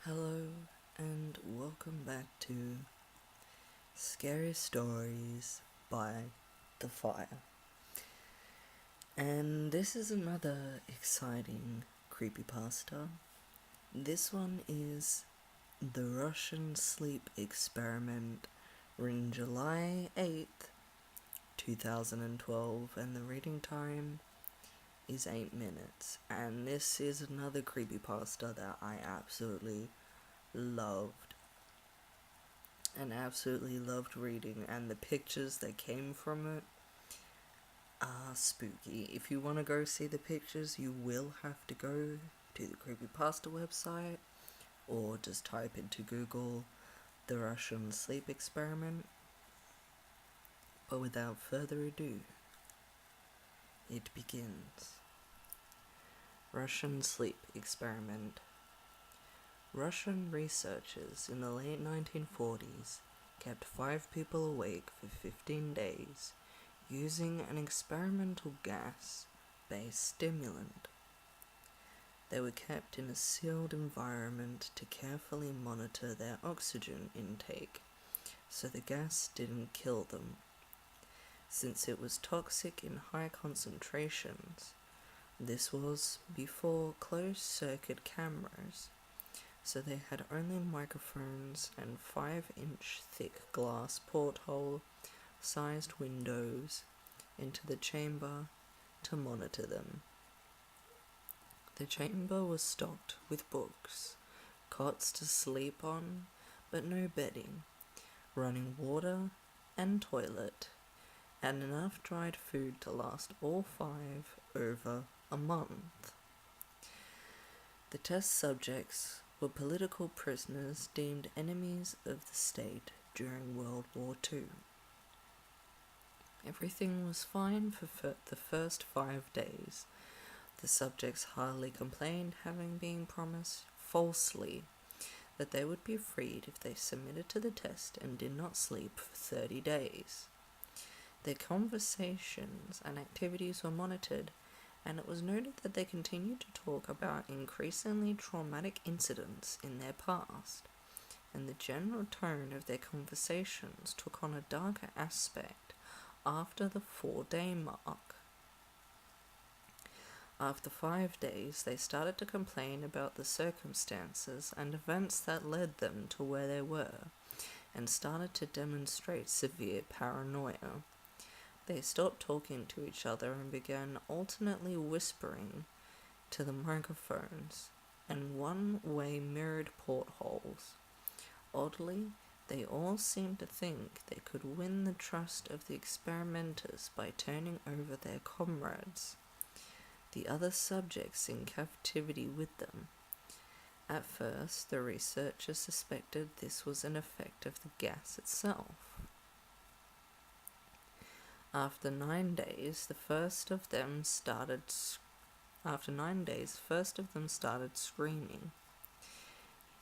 Hello and welcome back to Scary Stories by the Fire. And this is another exciting creepypasta. This one is The Russian Sleep Experiment, written July 8th, 2012, and the reading time is 8 minutes. And this is another creepypasta that I absolutely loved reading, and the pictures that came from it are spooky. If you want to go see the pictures, you will have to go to the creepypasta website or just type into Google the Russian sleep experiment. But without further ado, it begins. Russian sleep experiment. Russian researchers in the late 1940s kept 5 people awake for 15 days using an experimental gas-based stimulant. They were kept in a sealed environment to carefully monitor their oxygen intake so the gas didn't kill them. Since it was toxic in high concentrations, this was before closed-circuit cameras, so they had only microphones and 5-inch thick glass porthole-sized windows into the chamber to monitor them. The chamber was stocked with books, cots to sleep on, but no bedding, running water and toilet, and enough dried food to last all 5 over a month. The test subjects were political prisoners deemed enemies of the state during World War II. Everything was fine for the first 5 days. The subjects hardly complained, having been promised falsely that they would be freed if they submitted to the test and did not sleep for 30 days. Their conversations and activities were monitored, and it was noted that they continued to talk about increasingly traumatic incidents in their past, and the general tone of their conversations took on a darker aspect after the 4-day mark. After 5 days, they started to complain about the circumstances and events that led them to where they were, and started to demonstrate severe paranoia. They stopped talking to each other and began alternately whispering to the microphones and one-way mirrored portholes. Oddly, they all seemed to think they could win the trust of the experimenters by turning over their comrades, the other subjects in captivity with them. At first, the researchers suspected this was an effect of the gas itself. After 9 days, first of them started screaming.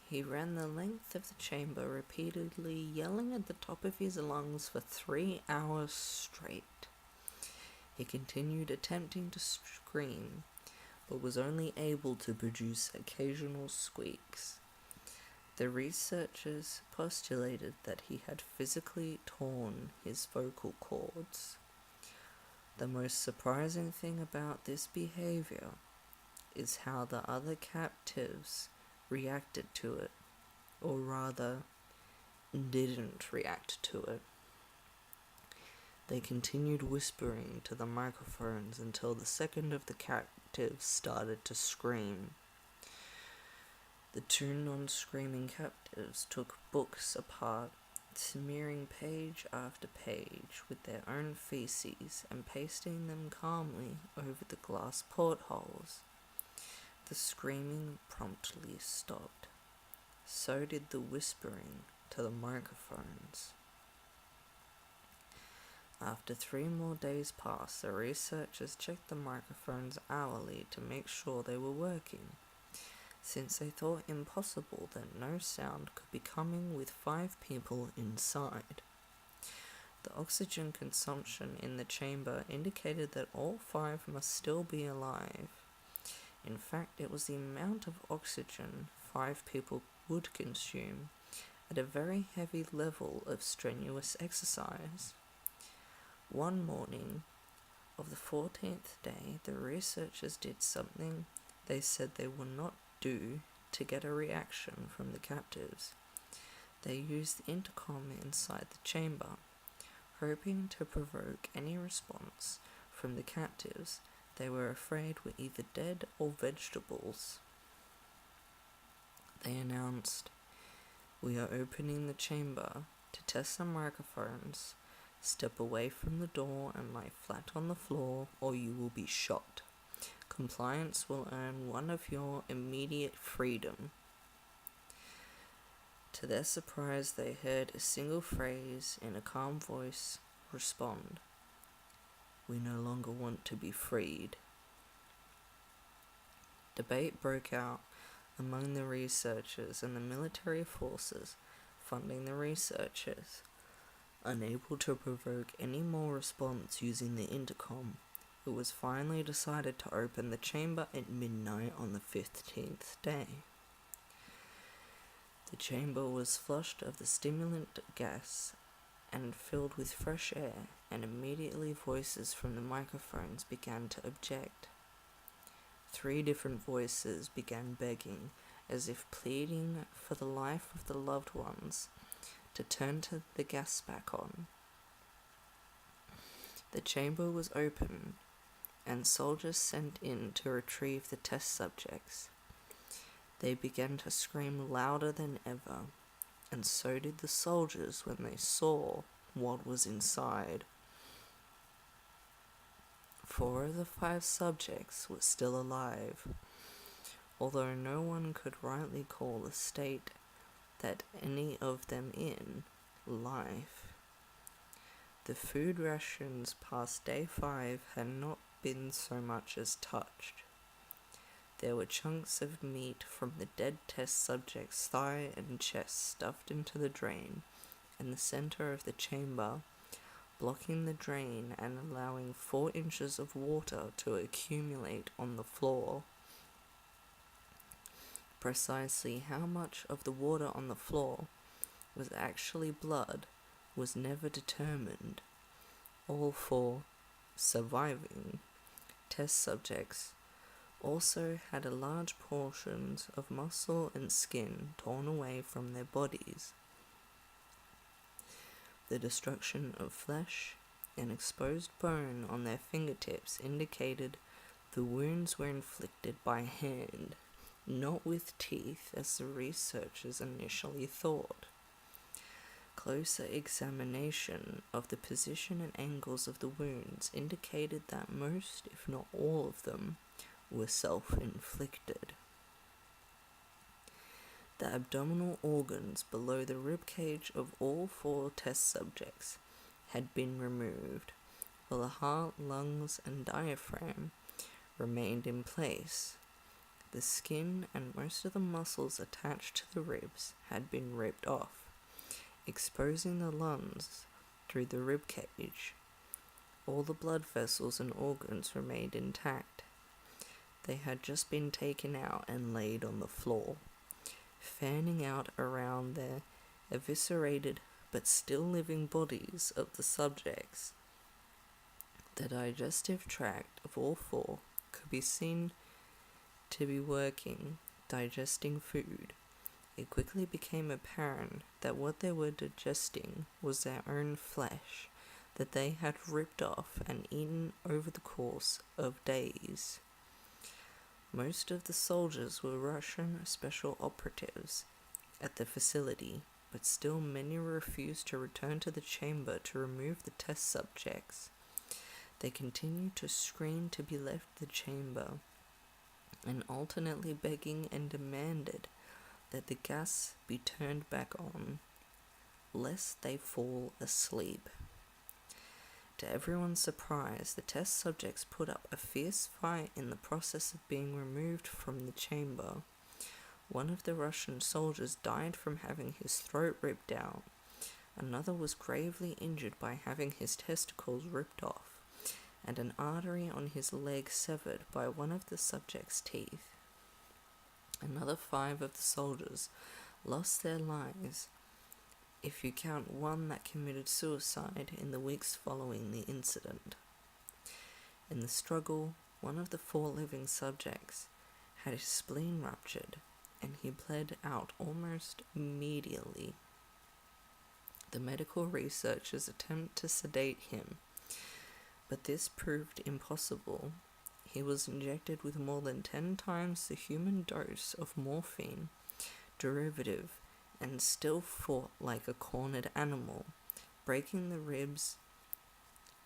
He ran the length of the chamber repeatedly, yelling at the top of his lungs for 3 hours straight. He continued attempting to scream, but was only able to produce occasional squeaks. The researchers postulated that he had physically torn his vocal cords. The most surprising thing about this behavior is how the other captives reacted to it, or rather, didn't react to it. They continued whispering to the microphones until the second of the captives started to scream. The 2 non-screaming captives took books apart, smearing page after page with their own feces and pasting them calmly over the glass portholes. The screaming promptly stopped. So did the whispering to the microphones. After 3 more days passed, the researchers checked the microphones hourly to make sure they were working, since they thought impossible that no sound could be coming with 5 people inside. The oxygen consumption in the chamber indicated that all 5 must still be alive. In fact, it was the amount of oxygen 5 people would consume at a very heavy level of strenuous exercise. One morning of the 14th day, the researchers did something they said they would not do to get a reaction from the captives. They used the intercom inside the chamber, hoping to provoke any response from the captives they were afraid were either dead or vegetables. They announced, "We are opening the chamber to test some microphones. Step away from the door and lie flat on the floor, or you will be shot. Compliance will earn one of your immediate freedom." To their surprise, they heard a single phrase in a calm voice respond, "We no longer want to be freed." Debate broke out among the researchers and the military forces funding the researchers. Unable to provoke any more response using the intercom, it was finally decided to open the chamber at midnight on the 15th day. The chamber was flushed of the stimulant gas and filled with fresh air, and immediately voices from the microphones began to object. 3 different voices began begging, as if pleading for the life of the loved ones, to turn the gas back on. The chamber was opened, and soldiers sent in to retrieve the test subjects. They began to scream louder than ever, and so did the soldiers when they saw what was inside. 4 of the 5 subjects were still alive, although no one could rightly call the state that any of them in life. The food rations past day 5 had not been so much as touched. There were chunks of meat from the dead test subject's thigh and chest stuffed into the drain in the center of the chamber, blocking the drain and allowing 4 inches of water to accumulate on the floor. Precisely how much of the water on the floor was actually blood was never determined. All 4 surviving test subjects also had a large portions of muscle and skin torn away from their bodies. The destruction of flesh and exposed bone on their fingertips indicated the wounds were inflicted by hand, not with teeth as the researchers initially thought. Closer examination of the position and angles of the wounds indicated that most, if not all of them, were self-inflicted. The abdominal organs below the ribcage of all 4 test subjects had been removed, while the heart, lungs, and diaphragm remained in place. The skin and most of the muscles attached to the ribs had been ripped off, exposing the lungs through the ribcage. All the blood vessels and organs remained intact. They had just been taken out and laid on the floor, fanning out around the eviscerated but still living bodies of the subjects. The digestive tract of all 4 could be seen to be working, digesting food. It quickly became apparent that what they were digesting was their own flesh that they had ripped off and eaten over the course of days. Most of the soldiers were Russian special operatives at the facility, but still many refused to return to the chamber to remove the test subjects. They continued to scream to be left the chamber, and alternately begging and demanded that the gas be turned back on, lest they fall asleep. To everyone's surprise, the test subjects put up a fierce fight in the process of being removed from the chamber. One of the Russian soldiers died from having his throat ripped out. Another was gravely injured by having his testicles ripped off, and an artery on his leg severed by one of the subject's teeth. Another 5 of the soldiers lost their lives, if you count one that committed suicide in the weeks following the incident. In the struggle, one of the 4 living subjects had his spleen ruptured, and he bled out almost immediately. The medical researchers attempt to sedate him, but this proved impossible. He was injected with more than 10 times the human dose of morphine derivative and still fought like a cornered animal, breaking the ribs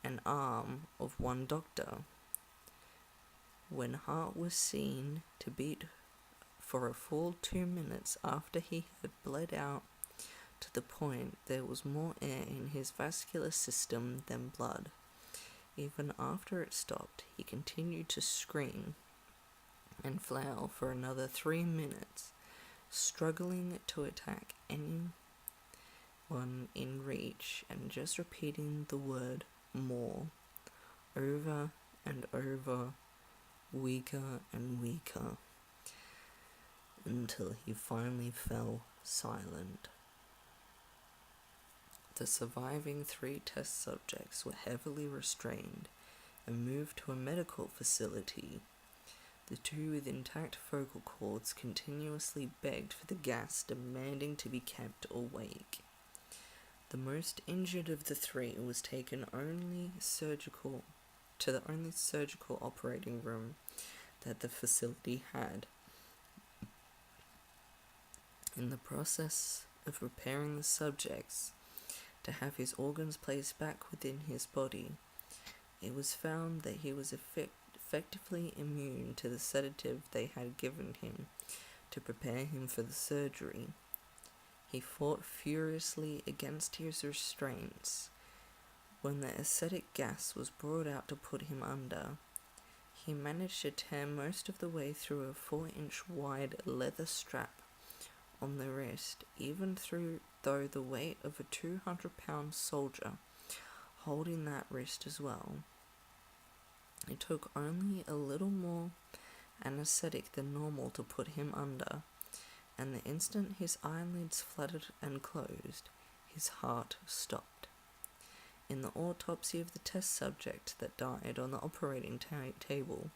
and arm of one doctor. When heart was seen to beat for a full 2 minutes after he had bled out to the point there was more air in his vascular system than blood. Even after it stopped, he continued to scream and flail for another 3 minutes, struggling to attack anyone in reach and just repeating the word more over and over, weaker and weaker, until he finally fell silent. The surviving 3 test subjects were heavily restrained and moved to a medical facility. The 2 with intact vocal cords continuously begged for the gas, demanding to be kept awake. The most injured of the 3 was taken to the only surgical operating room that the facility had. In the process of repairing the subjects to have his organs placed back within his body, it was found that he was effectively immune to the sedative they had given him to prepare him for the surgery. He fought furiously against his restraints. When the acetic gas was brought out to put him under, he managed to tear most of the way through a 4-inch wide leather strap on the wrist, even though the weight of a 200-pound soldier holding that wrist as well. It took only a little more anesthetic than normal to put him under, and the instant his eyelids fluttered and closed, his heart stopped. In the autopsy of the test subject that died on the operating table,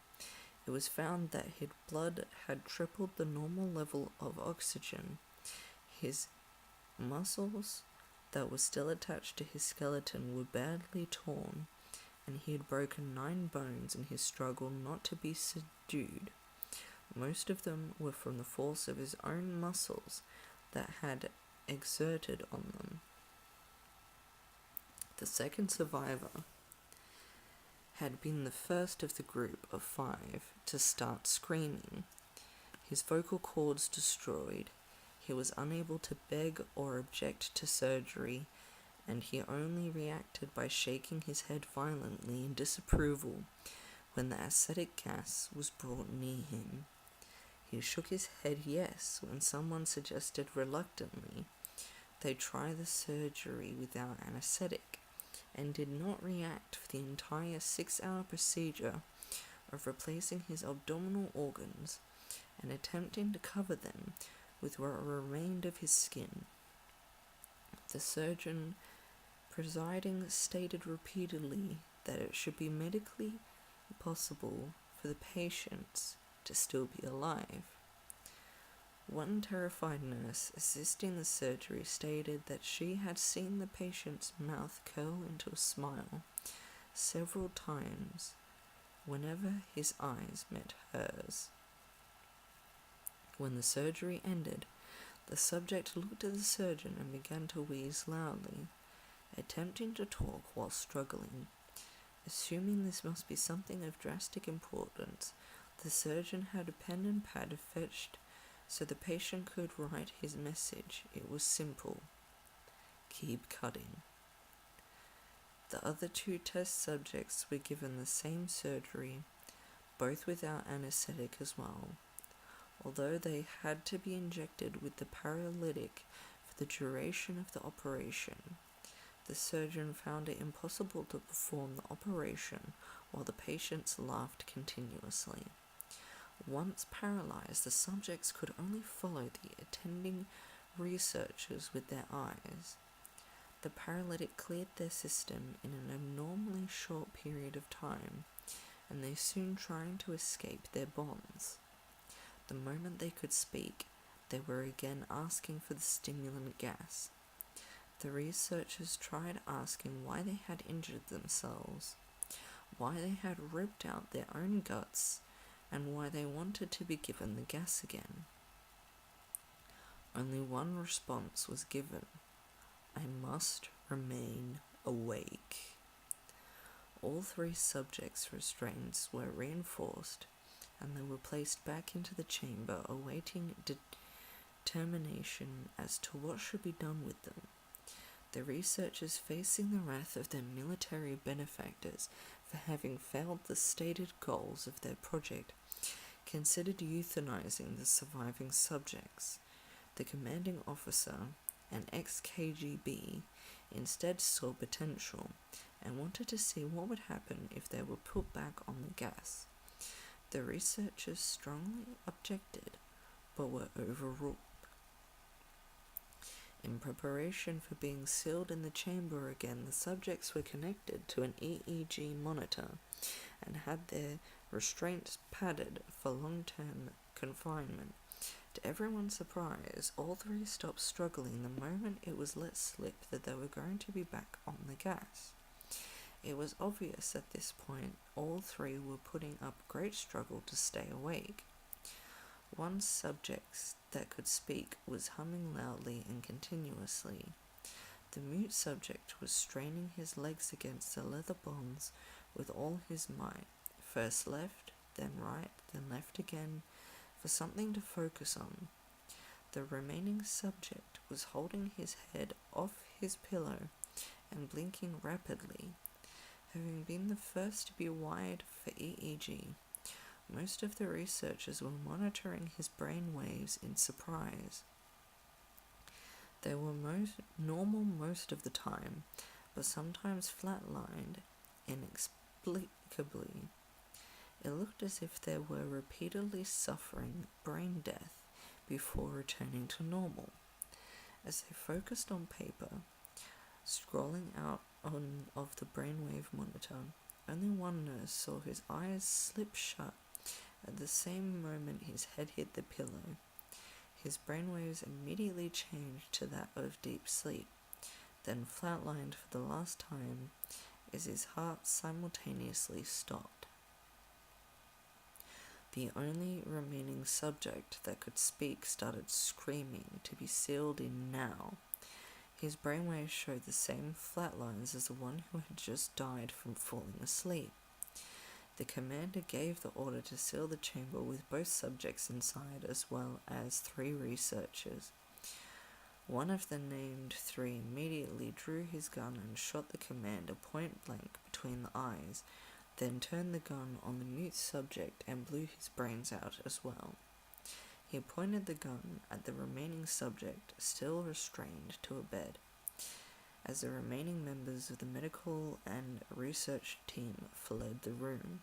it was found that his blood had tripled the normal level of oxygen. His muscles that were still attached to his skeleton were badly torn, and he had broken 9 bones in his struggle not to be subdued. Most of them were from the force of his own muscles that had exerted on them. The second survivor had been the first of the group of 5 to start screaming. His vocal cords destroyed, he was unable to beg or object to surgery, and he only reacted by shaking his head violently in disapproval when the acetic gas was brought near him. He shook his head yes when someone suggested reluctantly they try the surgery without anesthetic, and did not react for the entire 6-hour procedure of replacing his abdominal organs and attempting to cover them with what remained of his skin. The surgeon presiding stated repeatedly that it should be medically possible for the patients to still be alive. One terrified nurse assisting the surgery stated that she had seen the patient's mouth curl into a smile several times whenever his eyes met hers. When the surgery ended, the subject looked at the surgeon and began to wheeze loudly, attempting to talk while struggling. Assuming this must be something of drastic importance, the surgeon had a pen and pad fetched so the patient could write his message. It was simple: keep cutting. The other 2 test subjects were given the same surgery, both without anesthetic as well. Although they had to be injected with the paralytic for the duration of the operation, the surgeon found it impossible to perform the operation while the patients laughed continuously. Once paralyzed, the subjects could only follow the attending researchers with their eyes. The paralytic cleared their system in an abnormally short period of time, and they soon tried to escape their bonds. The moment they could speak, they were again asking for the stimulant gas. The researchers tried asking why they had injured themselves, why they had ripped out their own guts, and why they wanted to be given the gas again. Only one response was given: I must remain awake. All 3 subjects' restraints were reinforced, and they were placed back into the chamber, awaiting determination as to what should be done with them. The researchers, facing the wrath of their military benefactors for having failed the stated goals of their project, considered euthanizing the surviving subjects. The commanding officer, an ex-KGB, instead saw potential and wanted to see what would happen if they were put back on the gas. The researchers strongly objected, but were overruled. In preparation for being sealed in the chamber again, the subjects were connected to an EEG monitor and had their restraints padded for long-term confinement. To everyone's surprise, all 3 stopped struggling the moment it was let slip that they were going to be back on the gas. It was obvious at this point all 3 were putting up great struggle to stay awake. One subject that could speak was humming loudly and continuously. The mute subject was straining his legs against the leather bonds with all his might, first left, then right, then left again, for something to focus on. The remaining subject was holding his head off his pillow and blinking rapidly. Having been the first to be wired for EEG, most of the researchers were monitoring his brain waves in surprise. They were normal most of the time, but sometimes flatlined inexplicably. It looked as if they were repeatedly suffering brain death before returning to normal. As they focused on paper, scrolling out of the brainwave monitor, only one nurse saw his eyes slip shut at the same moment his head hit the pillow. His brainwaves immediately changed to that of deep sleep, then flatlined for the last time as his heart simultaneously stopped. The only remaining subject that could speak started screaming to be sealed in now. His brainwaves showed the same flat lines as the one who had just died from falling asleep. The commander gave the order to seal the chamber with both subjects inside as well as 3 researchers. One of the named 3 immediately drew his gun and shot the commander point blank between the eyes, then turned the gun on the mute subject and blew his brains out as well. He pointed the gun at the remaining subject, still restrained, to a bed. As the remaining members of the medical and research team fled the room,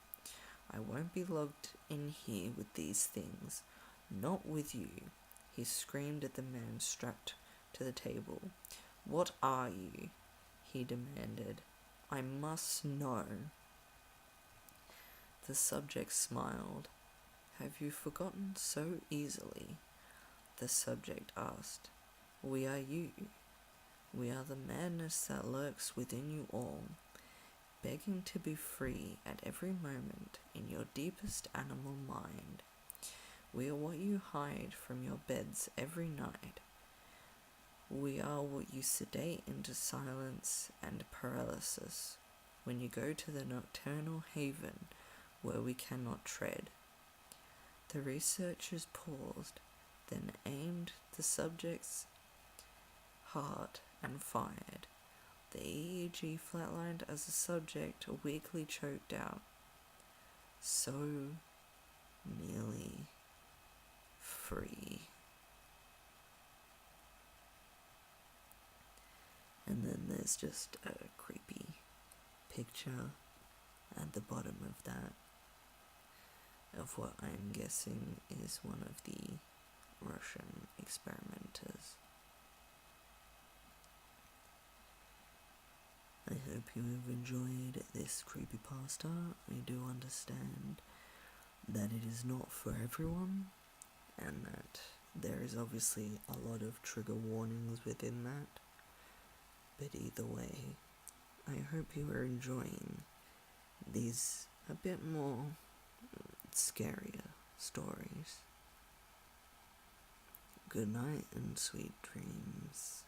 I won't be logged in here with these things. Not with you, he screamed at the man strapped to the table. What are you? He demanded. I must know. The subject smiled. Have you forgotten so easily? The subject asked. We are you. We are the madness that lurks within you all, begging to be free at every moment in your deepest animal mind. We are what you hide from your beds every night. We are what you sedate into silence and paralysis when you go to the nocturnal haven where we cannot tread. The researchers paused, then aimed the subject's heart and fired. The EEG flatlined as the subject weakly choked out. So nearly free. And then there's just a creepy picture at the bottom of that. of what I'm guessing is one of the Russian experimenters. I hope you have enjoyed this creepypasta. I do understand that it is not for everyone, and that there is obviously a lot of trigger warnings within that, but either way, I hope you are enjoying these a bit more scarier stories. Good night and sweet dreams.